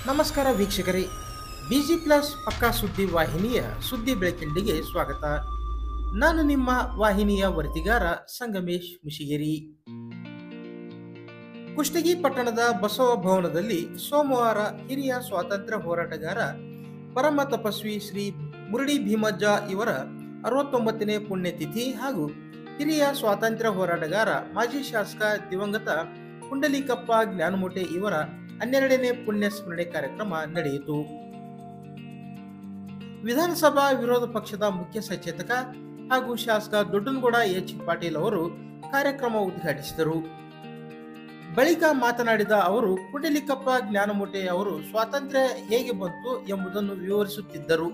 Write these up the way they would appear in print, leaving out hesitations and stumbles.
ನಮಸ್ಕಾರ ವೀಕ್ಷಕರೇ, busy plus ಪಕ್ಕಾ ಸುದ್ದಿ ವಾಹಿನಿಯ ಸುದ್ದಿ ಬೆಳಕಿಂಡಿಗೆ ಸ್ವಾಗತ. ನಾನು ನಿಮ್ಮ ವಾಹಿನಿಯ ವರದಿಗಾರ ಸಂಗಮೇಶ್ ಮುಶಿಗೇರಿ. ಕುಷ್ಟಗಿ ಪಟ್ಟಣದ ಬಸವ ಭವನದಲ್ಲಿ ಸೋಮವಾರ ಹಿರಿಯ ಸ್ವಾತಂತ್ರ್ಯ ಹೋರಾಟಗಾರ ಪರಮ ತಪಸ್ವಿ ಶ್ರೀ ಮುರಡಿ ಭೀಮಜ್ಜ ಇವರ 69ನೇ ಪುಣ್ಯತಿಥಿ ಹಾಗೂ ಹಿರಿಯ ಸ್ವಾತಂತ್ರ್ಯ ಹೋರಾಟಗಾರ ಮಾಜಿ ಶಾಸಕ ದಿವಂಗತ ಪುಂಡಲೀಕಪ್ಪ ಜ್ಞಾನಮೂಟೆ ಇವರ 12ನೇ ಪುಣ್ಯ ಸ್ಮರಣೆ ಕಾರ್ಯಕ್ರಮ ನಡೆಯಿತು. ವಿಧಾನಸಭಾ ವಿರೋಧ ಪಕ್ಷದ ಮುಖ್ಯ ಸಚೇತಕ ಹಾಗೂ ಶಾಸಕ ದೊಡ್ಡನಗೌಡ ಎಚ್ ಪಾಟೀಲ್ ಅವರು ಕಾರ್ಯಕ್ರಮ ಉದ್ಘಾಟಿಸಿದರು. ಬಳಿಕ ಮಾತನಾಡಿದ ಅವರು, ಪುಂಡಲೀಕಪ್ಪ ಜ್ಞಾನಮೂಟೆ ಅವರು ಸ್ವಾತಂತ್ರ್ಯ ಹೇಗೆ ಬಂತು ಎಂಬುದನ್ನು ವಿವರಿಸುತ್ತಿದ್ದರು.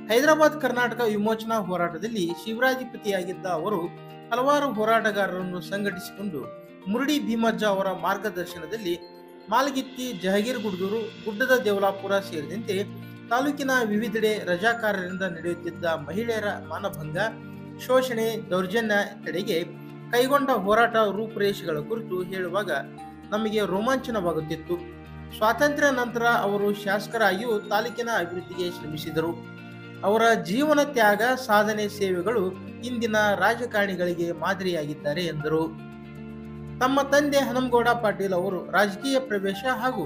ಹೈದರಾಬಾದ್ ಕರ್ನಾಟಕ ವಿಮೋಚನಾ ಹೋರಾಟದಲ್ಲಿ ಶಿವರಾಧಿಪತಿಯಾಗಿದ್ದ ಅವರು ಹಲವಾರು ಹೋರಾಟಗಾರರನ್ನು ಸಂಘಟಿಸಿಕೊಂಡು ಮುರಡಿ ಭೀಮಜ್ಜ ಅವರ ಮಾರ್ಗದರ್ಶನದಲ್ಲಿ ಮಾಲಗಿತ್ತಿ, ಜಹಗೀರಗುಡ್ದೂರು, ಗುಡ್ಡದ ದೇವಲಾಪುರ ಸೇರಿದಂತೆ ತಾಲೂಕಿನ ವಿವಿಧೆಡೆ ರಜಾಕಾರರಿಂದ ನಡೆಯುತ್ತಿದ್ದ ಮಹಿಳೆಯರ ಮಾನಭಂಗ, ಶೋಷಣೆ, ದೌರ್ಜನ್ಯ ತಡೆಗೆ ಕೈಗೊಂಡ ಹೋರಾಟ ರೂಪುರೇಷೆಗಳ ಕುರಿತು ಹೇಳುವಾಗ ನಮಗೆ ರೋಮಾಂಚನವಾಗುತ್ತಿತ್ತು. ಸ್ವಾತಂತ್ರ್ಯ ನಂತರ ಅವರು ಶಾಸಕರಾಗಿಯೂ ತಾಲೂಕಿನ ಅಭಿವೃದ್ಧಿಗೆ ಶ್ರಮಿಸಿದರು. ಅವರ ಜೀವನ ತ್ಯಾಗ, ಸಾಧನೆ, ಸೇವೆಗಳು ಇಂದಿನ ರಾಜಕಾರಣಿಗಳಿಗೆ ಮಾದರಿಯಾಗಿದ್ದಾರೆ ಎಂದರು. ತಮ್ಮ ತಂದೆ ಹನುಮಗೌಡ ಪಾಟೀಲ್ ಅವರು ರಾಜಕೀಯ ಪ್ರವೇಶ ಹಾಗೂ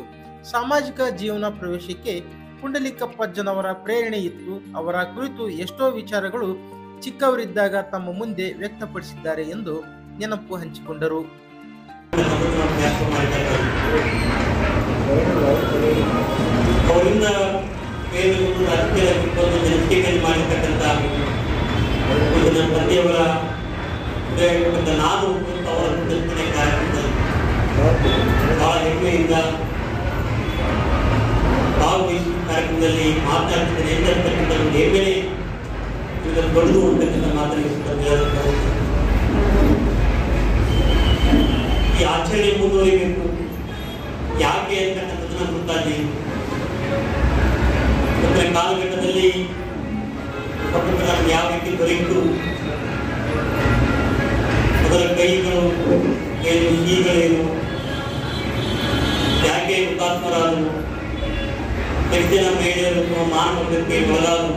ಸಾಮಾಜಿಕ ಜೀವನ ಪ್ರವೇಶಕ್ಕೆ ಪುಂಡಲೀಕಪ್ಪಜ್ಜನವರ ಪ್ರೇರಣೆ ಇತ್ತು. ಅವರ ಕುರಿತು ಎಷ್ಟೋ ವಿಚಾರಗಳು ಚಿಕ್ಕವರಿದ್ದಾಗ ತಮ್ಮ ಮುಂದೆ ವ್ಯಕ್ತಪಡಿಸಿದ್ದಾರೆ ಎಂದು ನೆನಪು ಹಂಚಿಕೊಂಡರು. ನಾನು ಅವರ ಕಾರ್ಯಕ್ರಮದಲ್ಲಿ ಬಹಳ ಹೆಮ್ಮೆಯಿಂದ ಭಾಗವಹಿಸಿ ಕಾರ್ಯಕ್ರಮದಲ್ಲಿ ಮಾತನಾಡ್ತಿದ್ದೇನೆ ಎಂದಿರ್ತಕ್ಕಂಥ ಒಂದು ಹೆಮ್ಮೆಲೆ ಇದನ್ನು ಬಡಿದು ಅಂತಕ್ಕಂಥ ಮಾತನಾಡಿಸುತ್ತಾರೆ. ಈ ಆಚರಣೆ ಮುಂದುವರಿಬೇಕು ಯಾಕೆ ಅಂತಕ್ಕಂಥದ್ದನ್ನ ಗೊತ್ತಾಗಿ ಕಾಲಘಟ್ಟದಲ್ಲಿ ಯಾವ ರೀತಿ ದೊರೆಯಿತು, ಅದರ ಕೈಗಳು ಏನು, ಕೀಗಳೇನು, ಯಾಕೆ ಹುತಾತ್ಮರಾದರು, ಎಷ್ಟು ಜನ ಮಹಿಳೆಯರು ಮಾನವಕ್ಕೆ ಒಳಗಾದರು,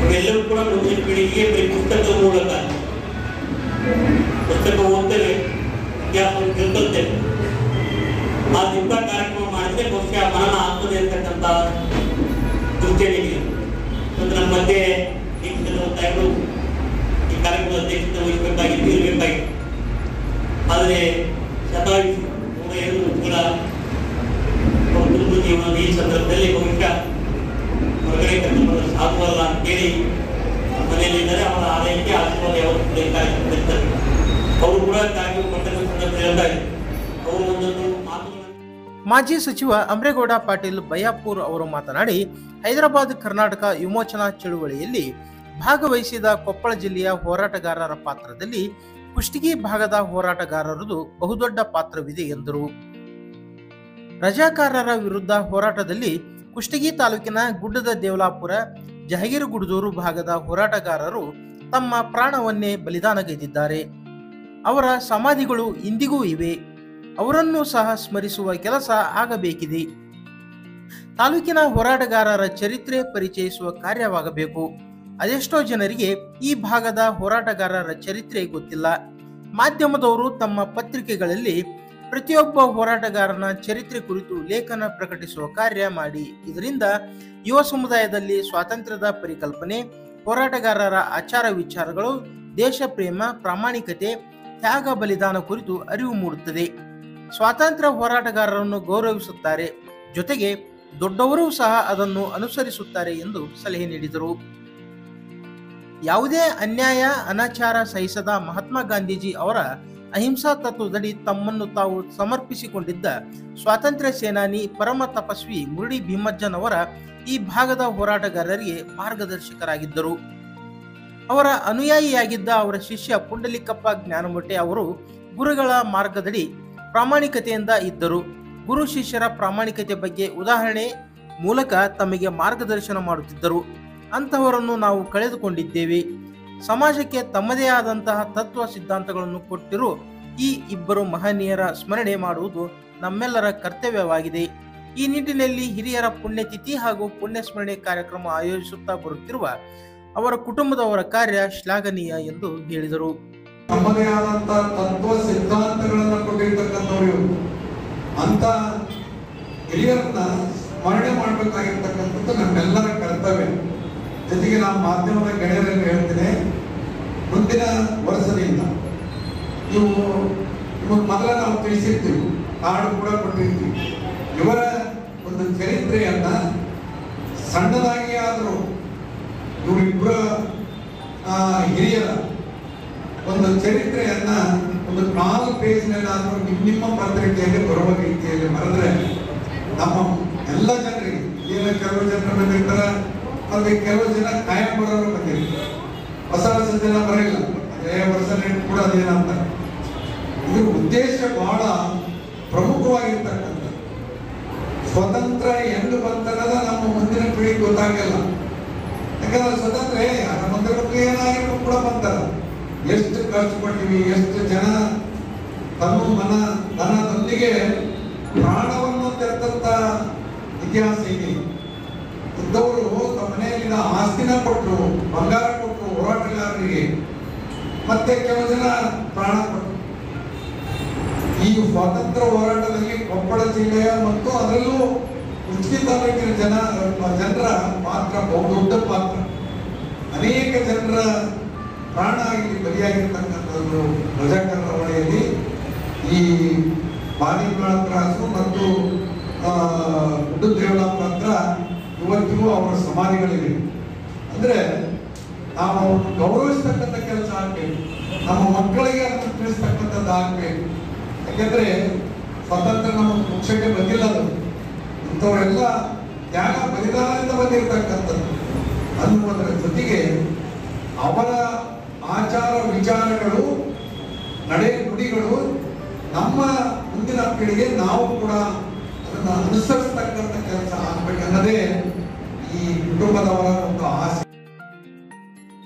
ಇವೆಲ್ಲವೂ ಕೂಡ ಮುಂದಿನ ಪೀಳಿಗೆಗೆ ಬರೀ ಪುಸ್ತಕದ ಮೂಲಕ ಪುಸ್ತಕ ಓದ್ತೇವೆ, ಇತಿಹಾಸವನ್ನು ತಿಳ್ಕೊಳ್ತೇವೆ. ಆ ಇಂಥ ಕಾರ್ಯಕ್ರಮ ಮಾಡಿದ್ರೆ ಬಹುಶಃ ಮನನ ಆಗ್ತದೆ ಅಂತಕ್ಕಂಥ ದೃಷ್ಟಿಯಲ್ಲಿ ನಮ್ಮ ಮಧ್ಯೆ ತಾಯಿಗಳು ಈ ಕಾರ್ಯಕ್ರಮದ ಅಧ್ಯಕ್ಷತೆ ವಹಿಸಬೇಕಾಗಿತ್ತು, ಇರಬೇಕಾಗಿತ್ತು. ಆದರೆ ಶತಾಯುಷಿ 102 ವರ್ಷಗಳ ಕುಟುಂಬ ಜೀವನದ ಈ ಸಂದರ್ಭದಲ್ಲಿ ಬಹುಶಃ ಹೊರಗಡೆ ಕರ್ಕೊಂಡು ಸಾಧುವಲ್ಲ ಅಂತೇಳಿ ಮನೆಯಲ್ಲಿದ್ದರೆ ಅವರ ಆಲಯಕ್ಕೆ ಆಶೀರ್ವಾದ ಯಾವತ್ತು ಬೇಕಾಗಿರ್ತಾರೆ. ಅವರು ಕೂಡ ಕಾರ್ಯಕ್ರಮ ಕೊಟ್ಟಂತ ಸಂದರ್ಭದಲ್ಲಿ ಹೇಳ್ತಾರೆ ಅವರು ಒಂದೊಂದು ಮಾತುಗಳನ್ನು. ಮಾಜಿ ಸಚಿವ ಅಮ್ರೇಗೌಡ ಪಾಟೀಲ್ ಬಯ್ಯಾಪುರ್ ಅವರು ಮಾತನಾಡಿ, ಹೈದರಾಬಾದ್ ಕರ್ನಾಟಕ ವಿಮೋಚನಾ ಚಳುವಳಿಯಲ್ಲಿ ಭಾಗವಹಿಸಿದ ಕೊಪ್ಪಳ ಜಿಲ್ಲೆಯ ಹೋರಾಟಗಾರರ ಪಾತ್ರದಲ್ಲಿ ಕುಷ್ಟಗಿ ಭಾಗದ ಹೋರಾಟಗಾರರದು ಬಹುದೊಡ್ಡ ಪಾತ್ರವಿದೆ ಎಂದರು. ರಜಾಕಾರರ ವಿರುದ್ಧ ಹೋರಾಟದಲ್ಲಿ ಕುಷ್ಟಗಿ ತಾಲೂಕಿನ ಗುಡ್ಡದ ದೇವಲಾಪುರ, ಜಹಗೀರಗುಡ್ದೂರು ಭಾಗದ ಹೋರಾಟಗಾರರು ತಮ್ಮ ಪ್ರಾಣವನ್ನೇ ಬಲಿದಾನಗೈದಿದ್ದಾರೆ. ಅವರ ಸಮಾಧಿಗಳು ಇಂದಿಗೂ ಇವೆ. ಅವರನ್ನು ಸಹ ಸ್ಮರಿಸುವ ಕೆಲಸ ಆಗಬೇಕಿದೆ. ತಾಲೂಕಿನ ಹೋರಾಟಗಾರರ ಚರಿತ್ರೆ ಪರಿಚಯಿಸುವ ಕಾರ್ಯವಾಗಬೇಕು. ಅದೆಷ್ಟೋ ಜನರಿಗೆ ಈ ಭಾಗದ ಹೋರಾಟಗಾರರ ಚರಿತ್ರೆ ಗೊತ್ತಿಲ್ಲ. ಮಾಧ್ಯಮದವರು ತಮ್ಮ ಪತ್ರಿಕೆಗಳಲ್ಲಿ ಪ್ರತಿಯೊಬ್ಬ ಹೋರಾಟಗಾರನ ಚರಿತ್ರೆ ಕುರಿತು ಲೇಖನ ಪ್ರಕಟಿಸುವ ಕಾರ್ಯ ಮಾಡಿ ಇದರಿಂದ ಯುವ ಸಮುದಾಯದಲ್ಲಿ ಸ್ವಾತಂತ್ರ್ಯದ ಪರಿಕಲ್ಪನೆ, ಹೋರಾಟಗಾರರ ಆಚಾರ ವಿಚಾರಗಳು, ದೇಶ ಪ್ರೇಮ, ಪ್ರಾಮಾಣಿಕತೆ, ತ್ಯಾಗ, ಬಲಿದಾನ ಕುರಿತು ಅರಿವು ಮೂಡುತ್ತದೆ. ಸ್ವಾತಂತ್ರ್ಯ ಹೋರಾಟಗಾರರನ್ನು ಗೌರವಿಸುತ್ತಾರೆ, ಜೊತೆಗೆ ದೊಡ್ಡವರೂ ಸಹ ಅದನ್ನು ಅನುಸರಿಸುತ್ತಾರೆ ಎಂದು ಸಲಹೆ ನೀಡಿದರು. ಯಾವುದೇ ಅನ್ಯಾಯ, ಅನಾಚಾರ ಸಹಿಸದ ಮಹಾತ್ಮ ಗಾಂಧೀಜಿ ಅವರ ಅಹಿಂಸಾ ತತ್ವದಡಿ ತಮ್ಮನ್ನು ತಾವು ಸಮರ್ಪಿಸಿಕೊಂಡಿದ್ದ ಸ್ವಾತಂತ್ರ್ಯ ಸೇನಾನಿ ಪರಮ ತಪಸ್ವಿ ಮುರಡಿ ಭೀಮಜ್ಜನವರ ಈ ಭಾಗದ ಹೋರಾಟಗಾರರಿಗೆ ಮಾರ್ಗದರ್ಶಕರಾಗಿದ್ದರು. ಅವರ ಅನುಯಾಯಿಯಾಗಿದ್ದ ಅವರ ಶಿಷ್ಯ ಪುಂಡಲೀಕಪ್ಪ ಜ್ಞಾನಮೂಟೆ ಅವರು ಗುರುಗಳ ಮಾರ್ಗದಡಿ ಪ್ರಾಮಾಣಿಕತೆಯಿಂದ ಇದ್ದರು. ಗುರು ಶಿಷ್ಯರ ಪ್ರಾಮಾಣಿಕತೆ ಬಗ್ಗೆ ಉದಾಹರಣೆ ಮೂಲಕ ತಮಗೆ ಮಾರ್ಗದರ್ಶನ ಮಾಡುತ್ತಿದ್ದರು. ಅಂತಹವರನ್ನು ನಾವು ಕಳೆದುಕೊಂಡಿದ್ದೇವೆ. ಸಮಾಜಕ್ಕೆ ತಮ್ಮದೇ ಆದಂತಹ ತತ್ವ ಸಿದ್ಧಾಂತಗಳನ್ನು ಕೊಟ್ಟಿರು ಈ ಇಬ್ಬರು ಮಹನೀಯರ ಸ್ಮರಣೆ ಮಾಡುವುದು ನಮ್ಮೆಲ್ಲರ ಕರ್ತವ್ಯವಾಗಿದೆ. ಈ ನಿಟ್ಟಿನಲ್ಲಿ ಹಿರಿಯರ ಪುಣ್ಯತಿಥಿ ಹಾಗೂ ಪುಣ್ಯಸ್ಮರಣೆ ಕಾರ್ಯಕ್ರಮ ಆಯೋಜಿಸುತ್ತಾ ಬರುತ್ತಿರುವ ಅವರ ಕುಟುಂಬದವರ ಕಾರ್ಯ ಶ್ಲಾಘನೀಯ ಎಂದು ಹೇಳಿದರು. ನಮ್ಮದೇ ಆದಂತ ತತ್ವ ಸಿದ್ಧಾಂತಗಳನ್ನು ಕೊಟ್ಟಿರ್ತಕ್ಕಂಥವ್ರು ಅಂತ ಹಿರಿಯರನ್ನ ಸ್ಮರಣೆ ಮಾಡಬೇಕಾಗಿರ್ತಕ್ಕಂಥದ್ದು ನಮ್ಮೆಲ್ಲರ ಕರ್ತವ್ಯ. ಜೊತೆಗೆ ನಾನು ಮಾಧ್ಯಮದ ಗೆಳೆಯರಲ್ಲಿ ಹೇಳ್ತೇನೆ, ಮುಂದಿನ ವರ್ಷದಿಂದ ಇವು ಮೊದಲ ನಾವು ತಿಳಿಸಿರ್ತೀವಿ, ಕಾರ್ಡು ಕೂಡ ಕೊಟ್ಟಿರ್ತೀವಿ. ಇವರ ಒಂದು ಚರಿತ್ರೆಯನ್ನ ಸಣ್ಣದಾಗಿ ಆದರೂ ಇವರಿಬ್ಬರ ಹಿರಿಯರ ಒಂದು ಚರಿತ್ರೆಯನ್ನ ಒಂದು 4 ಪೇಜ್ನಲ್ಲಾದರೂ ನಿಮ್ಮ ಪತ್ರಿಕೆಯಲ್ಲಿ ಬರುವ ರೀತಿಯಲ್ಲಿ ಬರೆದ್ರೆ ನಮ್ಮ ಎಲ್ಲ ಜನರಿಗೆ, ಏನು ಕೆಲವು ಜನರು ಬಂದಿರ್ತಾರೆ, ಮತ್ತೆ ಕೆಲವು ಜನ ಕಾಯಂ ಬರೋರು ಬಂದಿರ್ತಾರೆ, ಹೊಸ ಜನ ಬರಲಿಲ್ಲ, ಅದೇ ವರ್ಷ ಕೂಡ ಅದೇನಂತ. ಇದ್ರ ಉದ್ದೇಶ ಬಹಳ ಪ್ರಮುಖವಾಗಿರ್ತಕ್ಕಂಥ ಸ್ವತಂತ್ರ ಎಂದು ಬಂತನ್ನದ ನಮ್ಮ ಮುಂದಿನ ಪೀಳಿಗೆ ಗೊತ್ತಾಗಲ್ಲ. ಯಾಕಂದ್ರೆ ಸ್ವತಂತ್ರ ಮುಂದಿನ ಏನಾಗಿರೋ ಕೂಡ ಬಂತಾರ, ಎಷ್ಟು ಖರ್ಚು ಕೊಟ್ಟಿವಿ, ಎಷ್ಟು ಜನ ತಮ್ಮ ಧನದೊಂದಿಗೆ ಪ್ರಾಣವನ್ನು ತೆರೆದಂತ ಇತಿಹಾಸ ಇದೆ. ಇದ್ದವರು ತಮ್ಮ ಮನೆಯಲ್ಲಿನ ಆಸ್ತಿನ ಕೊಟ್ಟರು, ಬಂಗಾರ ಕೊಟ್ಟರು ಹೋರಾಟಗಾರರಿಗೆ, ಮತ್ತೆ ಕೆಲವು ಜನ ಪ್ರಾಣ ಕೊಟ್ಟರು. ಈ ಸ್ವಾತಂತ್ರ್ಯ ಹೋರಾಟದಲ್ಲಿ ಕೊಪ್ಪಳ ಜಿಲ್ಲೆಯ ಮತ್ತು ಅದರಲ್ಲೂ ಕುಷ್ಟಗಿ ತಾಲೂಕಿನ ಜನರ ಪಾತ್ರ ಬಹುದೊಡ್ಡ ಪಾತ್ರ. ಅನೇಕ ಜನರ ಪ್ರಾಣ ಇಲ್ಲಿ ಬಲಿಯಾಗಿರ್ತಕ್ಕಂಥದ್ದು ರಜಾಕರ್ ಅವಳಿಯಲ್ಲಿ ಈ ಬಾಲಿಮಾಳ ಕ್ರಾಸು ಮತ್ತು ಗುಡ್ಡದೇವಳಪ್ಪ ಹತ್ರ ಇವತ್ತಿಗೂ ಅವರ ಸಮಾಧಿಗಳಿವೆ. ಅಂದ್ರೆ ನಾವು ಗೌರವಿಸ್ತಕ್ಕಂಥ ಕೆಲಸ ಆಗ್ಬೇಕು, ನಮ್ಮ ಮಕ್ಕಳಿಗೆ ಅದನ್ನು ತಿಳಿಸ್ತಕ್ಕಂಥದ್ದು ಆಗ್ಬೇಕು. ಯಾಕೆಂದ್ರೆ ಸ್ವಾತಂತ್ರ್ಯ ನಮ್ಮ ಪಕ್ಷಕ್ಕೆ ಬಂದಿಲ್ಲ, ಅದು ಇಂಥವರೆಲ್ಲ ತ್ಯಾಗ ಬಲಿದಾನದಿಂದ ಬಂದಿರತಕ್ಕಂಥದ್ದು ಅನ್ನುವುದರ ಜೊತೆಗೆ ಅವರ ಆಚಾರ ವಿಚಾರಗಳು, ನಡೆ ನುಡಿಗಳು ನಮ್ಮ ಮುಂದಿನ ಪೀಳಿಗೆ ನಾವು ಕೂಡ ಅದನ್ನು ಅನುಸರಿಸ್ತಕ್ಕಂಥ ಕೆಲಸ ಆಗ್ಬೇಕನ್ನೋದೇ ಈ ಕುಟುಂಬದವರ ಒಂದು ಆಸೆ.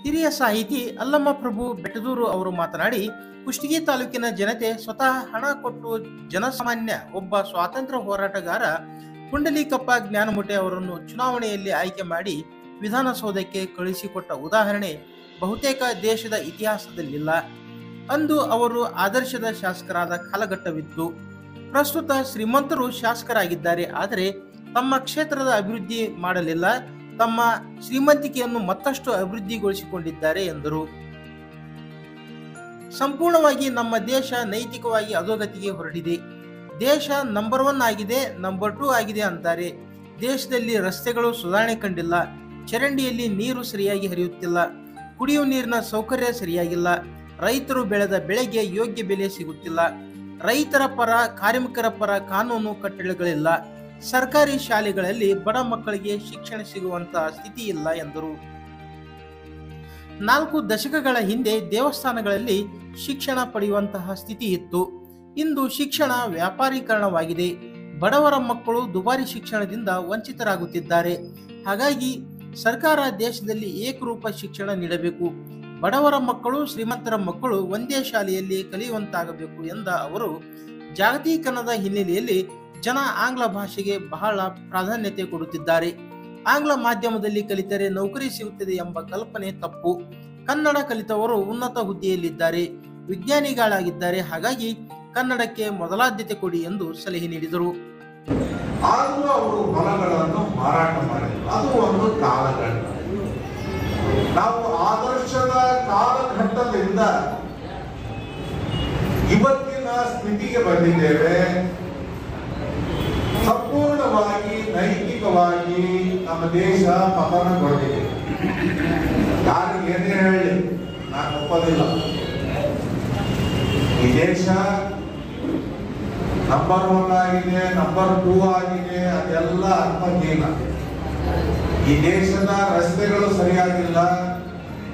ಹಿರಿಯ ಸಾಹಿತಿ ಅಲ್ಲಮ್ಮ ಪ್ರಭು ಬೆಟ್ಟದೂರು ಅವರು ಮಾತನಾಡಿ, ಕುಷ್ಟಗಿ ತಾಲೂಕಿನ ಜನತೆ ಸ್ವತಃ ಹಣ ಕೊಟ್ಟು ಜನಸಾಮಾನ್ಯ ಒಬ್ಬ ಸ್ವಾತಂತ್ರ್ಯ ಹೋರಾಟಗಾರ ಪುಂಡಲೀಕಪ್ಪ ಜ್ಞಾನಮುಟೆ ಅವರನ್ನು ಚುನಾವಣೆಯಲ್ಲಿ ಆಯ್ಕೆ ಮಾಡಿ ವಿಧಾನಸೌಧಕ್ಕೆ ಕಳುಹಿಸಿಕೊಟ್ಟ ಉದಾಹರಣೆ ಬಹುತೇಕ ದೇಶದ ಇತಿಹಾಸದಲ್ಲಿಲ್ಲ. ಅಂದು ಅವರು ಆದರ್ಶದ ಶಾಸಕರಾದ ಕಾಲಘಟ್ಟವಿತ್ತು. ಪ್ರಸ್ತುತ ಶ್ರೀಮಂತರು ಶಾಸಕರಾಗಿದ್ದಾರೆ, ಆದರೆ ತಮ್ಮ ಕ್ಷೇತ್ರದ ಅಭಿವೃದ್ಧಿ ಮಾಡಲಿಲ್ಲ, ತಮ್ಮ ಶ್ರೀಮಂತಿಕೆಯನ್ನು ಮತ್ತಷ್ಟು ಅಭಿವೃದ್ಧಿಗೊಳಿಸಿಕೊಂಡಿದ್ದಾರೆ ಎಂದರು. ಸಂಪೂರ್ಣವಾಗಿ ನಮ್ಮ ದೇಶ ನೈತಿಕವಾಗಿ ಅಧೋಗತಿಗೆ ಹೊರಟಿದೆ. ದೇಶ ನಂಬರ್ 1 ಆಗಿದೆ, ನಂಬರ್ 2 ಆಗಿದೆ ಅಂತಾರೆ. ದೇಶದಲ್ಲಿ ರಸ್ತೆಗಳು ಸುಧಾರಣೆ ಕಂಡಿಲ್ಲ, ಚರಂಡಿಯಲ್ಲಿ ನೀರು ಸರಿಯಾಗಿ ಹರಿಯುತ್ತಿಲ್ಲ, ಕುಡಿಯುವ ನೀರಿನ ಸೌಕರ್ಯ ಸರಿಯಾಗಿಲ್ಲ, ರೈತರು ಬೆಳೆದ ಬೆಳೆಗೆ ಯೋಗ್ಯ ಬೆಲೆ ಸಿಗುತ್ತಿಲ್ಲ, ರೈತರ ಪರ ಕಾರ್ಮಿಕರ ಪರ ಕಾನೂನು ಕಟ್ಟಳೆಗಳಿಲ್ಲ, ಸರ್ಕಾರಿ ಶಾಲೆಗಳಲ್ಲಿ ಬಡ ಮಕ್ಕಳಿಗೆ ಶಿಕ್ಷಣ ಸಿಗುವಂತಹ ಸ್ಥಿತಿ ಇಲ್ಲ ಎಂದರು. 4 ದಶಕಗಳ ಹಿಂದೆ ದೇವಸ್ಥಾನಗಳಲ್ಲಿ ಶಿಕ್ಷಣ ಪಡೆಯುವಂತಹ ಸ್ಥಿತಿ ಇತ್ತು. ಇಂದು ಶಿಕ್ಷಣ ವ್ಯಾಪಾರೀಕರಣವಾಗಿದೆ. ಬಡವರ ಮಕ್ಕಳು ದುಬಾರಿ ಶಿಕ್ಷಣದಿಂದ ವಂಚಿತರಾಗುತ್ತಿದ್ದಾರೆ. ಹಾಗಾಗಿ ಸರ್ಕಾರ ದೇಶದಲ್ಲಿ ಏಕರೂಪ ಶಿಕ್ಷಣ ನೀಡಬೇಕು. ಬಡವರ ಮಕ್ಕಳು ಶ್ರೀಮಂತರ ಮಕ್ಕಳು ಒಂದೇ ಶಾಲೆಯಲ್ಲಿ ಕಲಿಯುವಂತಾಗಬೇಕು ಎಂದ ಅವರು, ಜಾಗತೀಕರಣದ ಹಿನ್ನೆಲೆಯಲ್ಲಿ ಜನ ಆಂಗ್ಲ ಭಾಷೆಗೆ ಬಹಳ ಪ್ರಾಧಾನ್ಯತೆ ಕೊಡುತ್ತಿದ್ದಾರೆ. ಆಂಗ್ಲ ಮಾಧ್ಯಮದಲ್ಲಿ ಕಲಿತರೆ ನೌಕರಿ ಸಿಗುತ್ತದೆ ಎಂಬ ಕಲ್ಪನೆ ತಪ್ಪು. ಕನ್ನಡ ಕಲಿತವರು ಉನ್ನತ ಹುದ್ದೆಯಲ್ಲಿದ್ದಾರೆ, ವಿಜ್ಞಾನಿಗಳಾಗಿದ್ದಾರೆ. ಹಾಗಾಗಿ ಕನ್ನಡಕ್ಕೆ ಮೊದಲಾದ್ಯತೆ ಕೊಡಿ ಎಂದು ಸಲಹೆ ನೀಡಿದರು. ಆದರೂ ಅವರು ಹೊಲಗಳನ್ನು ಮಾರಾಟ ಮಾಡಿದರು. ಅದು ಒಂದು ಕಾಲಘಟ್ಟ. ನಾವು ಆದರ್ಶದ ಕಾಲಘಟ್ಟದಿಂದ ಇವತ್ತಿನ ಸ್ಥಿತಿಗೆ ಬಂದಿದ್ದೇವೆ. ಸಂಪೂರ್ಣವಾಗಿ ನೈತಿಕವಾಗಿ ನಮ್ಮ ದೇಶ ಪತನಗೊಂಡಿದೆ. ಯಾರಿಗೆ ಏನೇ ಹೇಳಿ ನಾನು ಒಪ್ಪೋದಿಲ್ಲ. ಈ ದೇಶ ನಂಬರ್ 1 ಆಗಿದೆ, ನಂಬರ್ 2 ಆಗಿದೆ, ಅದೆಲ್ಲ ಅರ್ಥಹೀನ. ಈ ದೇಶದ ರಸ್ತೆಗಳು ಸರಿಯಾಗಿಲ್ಲ,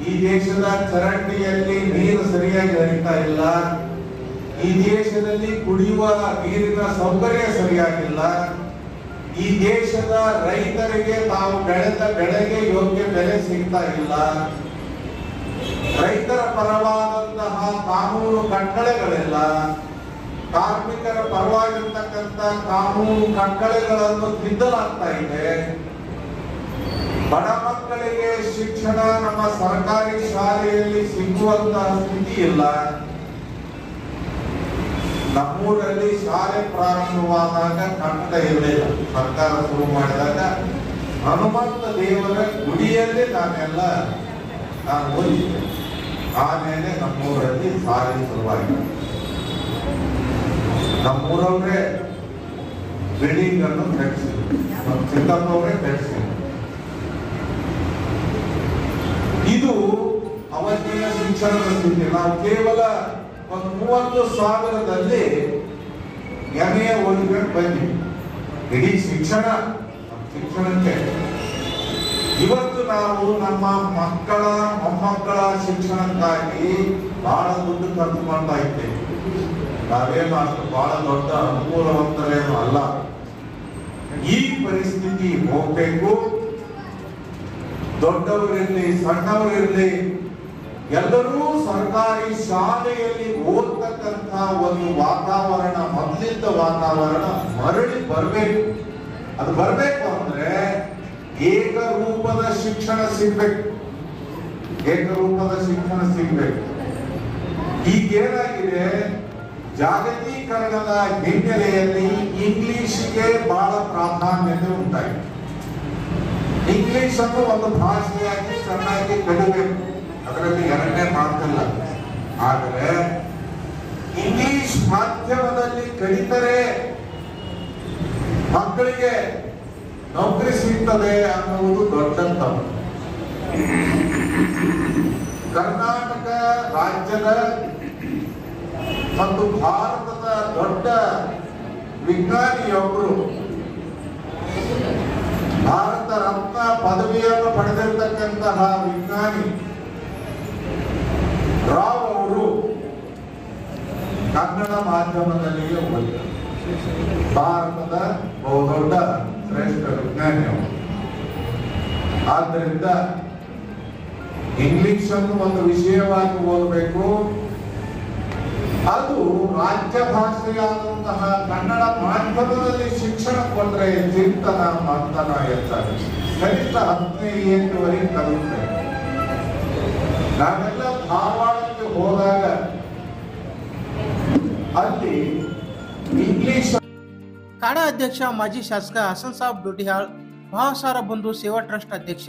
ಈ ದೇಶದ ಚರಂಡಿಯಲ್ಲಿ ನೀರು ಸರಿಯಾಗಿ ಹರಿತಾ ಇಲ್ಲ, ಈ ದೇಶದಲ್ಲಿ ಕುಡಿಯುವ ನೀರಿನ ಸೌಕರ್ಯ ಸರಿಯಾಗಿಲ್ಲ, ಈ ದೇಶದ ರೈತರಿಗೆ ತಾವು ಬೆಳೆದ ಬೆಳೆಗೆ ಯೋಗ್ಯ ಬೆಲೆ ಸಿಗ್ತಾ ಇಲ್ಲ. ರೈತರ ಪರವಾದಂತಹ ಕಾನೂನು ಕಟ್ಟಳೆಗಳೆಲ್ಲ ಕಾರ್ಮಿಕರ ಪರವಾಗಿರ್ತಕ್ಕಂಥ ಕಾನೂನು ಕಟ್ಟಳೆಗಳನ್ನು ತಿದ್ದಲಾಗ್ತಾ ಇದೆ. ಬಡ ಮಕ್ಕಳಿಗೆ ಶಿಕ್ಷಣ ನಮ್ಮ ಸರ್ಕಾರಿ ಶಾಲೆಯಲ್ಲಿ ಸಿಗುವಂತಹ ಸ್ಥಿತಿ ಇಲ್ಲ. ನಮ್ಮೂರಲ್ಲಿ ಶಾಲೆ ಪ್ರಾರಂಭವಾದಾಗ ಕಟ್ಟಡ ಇರಲಿಲ್ಲ. ಸರ್ಕಾರ ಶುರು ಮಾಡಿದಾಗ ಹನುಮಂತ ದೇವರ ಗುಡಿಯಲ್ಲೇ ನಾನು ಓದಿದ್ದೆ. ಆಮೇಲೆ ನಮ್ಮೂರಲ್ಲಿ ಶಾಲೆ ಶುರುವಾಗಿದೆ. ನಮ್ಮೂರವ್ರೆ ಬಿಲ್ಡಿಂಗ್ ಅನ್ನು ಕಟ್ಟಿಸಿದ್ರು, ನಮ್ಮ ಚಿಕ್ಕಪ್ಪವರೇ ಕಟ್ಟಿಸಿದ್ರು. ಇದು ಅವತ್ತಿನ ಶಿಕ್ಷಣದ ಸ್ಥಿತಿ. ನಾವು ಕೇವಲ ಒಂದು 30,000ದಲ್ಲಿ MA ಓದಿಕೊಂಡು ಬಂದ್ವಿ. ಇಡೀ ಶಿಕ್ಷಣಕ್ಕೆ ಇವತ್ತು ನಾವು ನಮ್ಮ ಮಕ್ಕಳ ಮೊಮ್ಮಕ್ಕಳ ಶಿಕ್ಷಣಕ್ಕಾಗಿ ಬಹಳ ದುಡ್ಡು ಖರ್ಚು ಮಾಡ್ತಾ ಇದ್ದೇವೆ. ನಾವೇನು ಅಷ್ಟು ಬಹಳ ದೊಡ್ಡ ಅನುಕೂಲವಂತರೇನು ಅಲ್ಲ. ಈ ಪರಿಸ್ಥಿತಿ ಹೋಗ್ಬೇಕು. ದೊಡ್ಡವರಿರಲಿ ಸಣ್ಣವರಿರಲಿ ಎಲ್ಲರೂ ಸರ್ಕಾರಿ ಶಾಲೆಯಲ್ಲಿ ಓದ್ತಕ್ಕಂಥ ಒಂದು ವಾತಾವರಣ, ಮೊದಲಿದ್ದ ವಾತಾವರಣ ಮರಳಿ ಬರಬೇಕು. ಅದು ಬರಬೇಕು ಅಂದ್ರೆ ಏಕರೂಪದ ಶಿಕ್ಷಣ ಸಿಗ್ಬೇಕು. ಈಗೇನಾಗಿದೆ, ಜಾಗತೀಕರಣದ ಹಿನ್ನೆಲೆಯಲ್ಲಿ ಇಂಗ್ಲಿಷ್ಗೆ ಬಹಳ ಪ್ರಾಧಾನ್ಯತೆ ಉಂಟಾಗಿದೆ. ಇಂಗ್ಲಿಷ್ ಅನ್ನು ಒಂದು ಭಾಷೆಯಾಗಿ ಚೆನ್ನಾಗಿ ಕಲಿಬೇಕು, ಅದರಲ್ಲಿ ಎರಡನೇ ಮಾತಿಲ್ಲ. ಆದರೆ ಇಂಗ್ಲಿಷ್ ಮಾಧ್ಯಮದಲ್ಲಿ ಕಲಿತರೆ ಮಕ್ಕಳಿಗೆ ನೌಕರಿ ಸಿಗ್ತದೆ ಅನ್ನುವುದು ದೊಡ್ಡ ತಪ್ಪು. ಕರ್ನಾಟಕ ರಾಜ್ಯದ ಮತ್ತು ಭಾರತದ ದೊಡ್ಡ ವಿಜ್ಞಾನಿಯೊಬ್ಬರು, ಭಾರತ ರತ್ನ ಪದವಿಯನ್ನು ಪಡೆದಿರತಕ್ಕಂತಹ ವಿಜ್ಞಾನಿ ರಾವ್ ಅವರು ಕನ್ನಡ ಮಾಧ್ಯಮದಲ್ಲಿಯೇ ಓದಿದರು. ಭಾರತದ ಬಹುದೊಡ್ಡ ಶ್ರೇಷ್ಠ ವಿಜ್ಞಾನಿ ಅವರು. ಆದ್ದರಿಂದ ಇಂಗ್ಲಿಷ್ ಅನ್ನು ಒಂದು ವಿಷಯವಾಗಿ ಓದಬೇಕು. ಅದು ರಾಜ್ಯ ಭಾಷೆಯಾದಂತಹ ಕನ್ನಡ ಮಾಧ್ಯಮದಲ್ಲಿ ಶಿಕ್ಷಣ ಕೊಟ್ಟರೆ ಚಿಂತನ ಮಂಥನ ಇರ್ತಾರೆ. ಕನಿಷ್ಠ 10ನೇ ಕಲಿಯುತ್ತೇವೆ. ನಾವೆಲ್ಲ ಧಾರವಾಡಕ್ಕೆ ಹೋದಾಗ ಅಲ್ಲಿ ಇಂಗ್ಲಿಷ್. ಕಾಡಾ ಅಧ್ಯಕ್ಷ ಮಾಜಿ ಶಾಸಕ ಹಸನ್ ಸಾಬ್ ದೊಡ್ಡಿಹಾಳ್, ಭಾವಸಾರ ಬಂಧು ಸೇವಾ ಟ್ರಸ್ಟ್ ಅಧ್ಯಕ್ಷ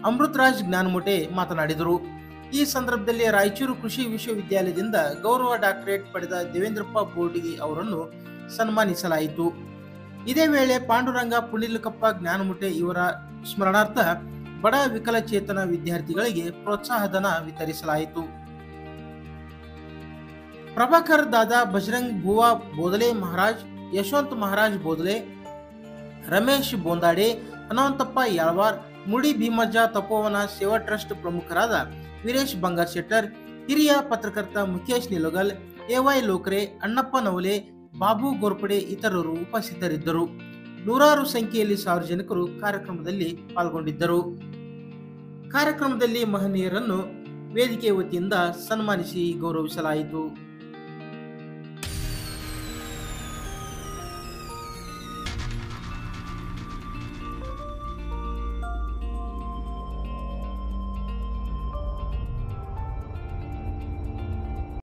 ಅಮೃತರಾಜ್ ಜ್ಞಾನಮುಟೆ ಮಾತನಾಡಿದರು. ಈ ಸಂದರ್ಭದಲ್ಲಿ ರಾಯಚೂರು ಕೃಷಿ ವಿಶ್ವವಿದ್ಯಾಲಯದಿಂದ ಗೌರವ ಡಾಕ್ಟರೇಟ್ ಪಡೆದ ದೇವೇಂದ್ರಪ್ಪ ಬೋರ್ಡಿಗೆ ಅವರನ್ನು ಸನ್ಮಾನಿಸಲಾಯಿತು. ಇದೇ ವೇಳೆ ಪಾಂಡುರಂಗ ಪುಂಡಿಲಕಪ್ಪ ಜ್ಞಾನಮುಟೆ ಇವರ ಸ್ಮರಣಾರ್ಥ ಬಡ ವಿಕಲಚೇತನ ವಿದ್ಯಾರ್ಥಿಗಳಿಗೆ ಪ್ರೋತ್ಸಾಹಧನ ವಿತರಿಸಲಾಯಿತು. ಪ್ರಭಾಕರ್ ದಾದಾ, ಬಜರಂಗ್ ಬುವಾ ಬೋದಲೆ ಮಹಾರಾಜ್, ಯಶವಂತ್ ಮಹಾರಾಜ್ ಬೋದಲೆ, ರಮೇಶ್ ಬೋಂದಾಡೆ, ಹನುಮಂತಪ್ಪ ಯಾಳ್ವಾರ್, ಮುಡಿ ಭೀಮಜ್ಜ ತಪೋವನ ಸೇವಾ ಟ್ರಸ್ಟ್ ಪ್ರಮುಖರಾದ ವೀರೇಶ್ ಬಂಗಾರ್ ಶೆಟ್ಟರ್, ಹಿರಿಯ ಪತ್ರಕರ್ತ ಮುಖೇಶ್ ನಿಲೋಗಲ್, ಎವೈ ಲೋಕ್ರೆ, ಅಣ್ಣಪ್ಪ ನವಲೆ, ಬಾಬು ಗೋರ್ಪಡೆ ಇತರರು ಉಪಸ್ಥಿತರಿದ್ದರು. ನೂರಾರು ಸಂಖ್ಯೆಯಲ್ಲಿ ಸಾರ್ವಜನಿಕರು ಕಾರ್ಯಕ್ರಮದಲ್ಲಿ ಪಾಲ್ಗೊಂಡಿದ್ದರು. ಕಾರ್ಯಕ್ರಮದಲ್ಲಿ ಮಹನೀಯರನ್ನು ವೇದಿಕೆ ವತಿಯಿಂದ ಸನ್ಮಾನಿಸಿ ಗೌರವಿಸಲಾಯಿತು.